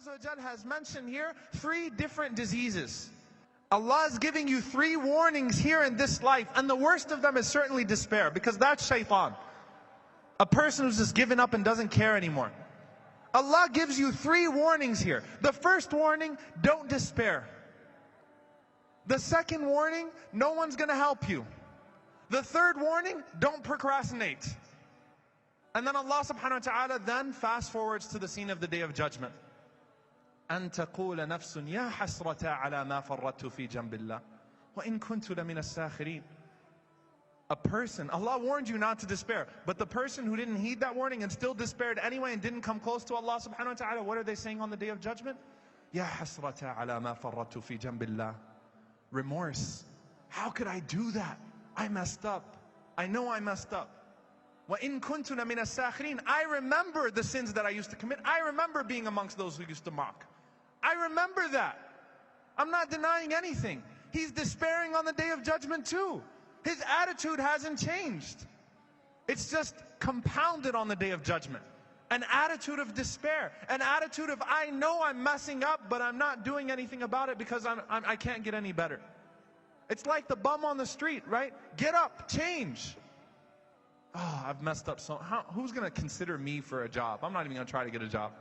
Azza wa Jal has mentioned here 3 different diseases. Allah is giving you 3 warnings here in this life, and the worst of them is certainly despair, because that's shaitan. A person who's just given up and doesn't care anymore. Allah gives you 3 warnings here. The first warning, don't despair. The second warning, no one's going to help you. The third warning, don't procrastinate. And then Allah subhanahu wa ta'ala then fast forwards to the scene of the Day of Judgment. أن تقول نفس يا حسرة على ما فرطت في جنب الله وإن كنت لمن الساخرين. A person, Allah warned you not to despair, but the person who didn't heed that warning and still despaired anyway and didn't come close to Allah subhanahu wa ta'ala, what are they saying on the Day of Judgment? يا حسرة على ما فرطت في جنب الله. Remorse. How could I do that? I messed up. I know I messed up. وَإِن كُنتُ لَمِنَ السَّاخِرِينَ. I remember the sins that I used to commit. I remember being amongst those who used to mock. I remember that. I'm not denying anything. He's despairing on the Day of Judgment too. His attitude hasn't changed. It's just compounded on the Day of Judgment. An attitude of despair. An attitude of, I know I'm messing up, but I'm not doing anything about it because I can't get any better. It's like the bum on the street, right? Get up, change. Oh, I've messed up so, who's going to consider me for a job? I'm not even going to try to get a job.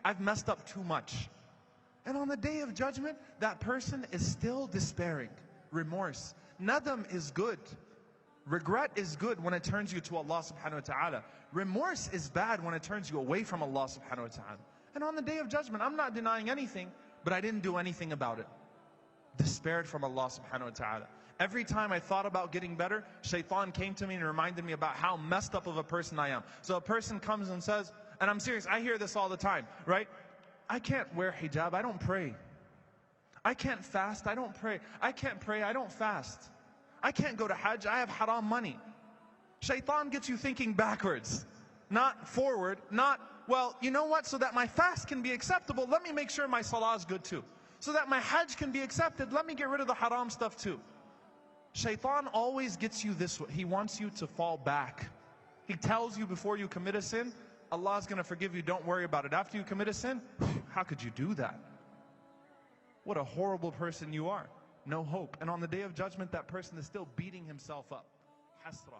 I've messed up too much. And on the Day of Judgment, that person is still despairing. Remorse. Nadam is good. Regret is good when it turns you to Allah subhanahu wa ta'ala. Remorse is bad when it turns you away from Allah subhanahu wa ta'ala. And on the Day of Judgment, I'm not denying anything, but I didn't do anything about it. Despaired from Allah subhanahu wa ta'ala. Every time I thought about getting better, shaitan came to me and reminded me about how messed up of a person I am. So a person comes and says, and I'm serious, I hear this all the time, right? I can't wear hijab, I don't pray. I can't fast, I don't pray. I can't pray, I don't fast. I can't go to Hajj, I have haram money. Shaitan gets you thinking backwards, not forward, not, well, you know what, so that my fast can be acceptable, let me make sure my salah is good too. So that my Hajj can be accepted, let me get rid of the haram stuff too. Shaitan always gets you this way. He wants you to fall back. He tells you before you commit a sin, Allah is going to forgive you, don't worry about it. After you commit a sin, how could you do that? What a horrible person you are. No hope. And on the Day of Judgment, that person is still beating himself up. Hasra.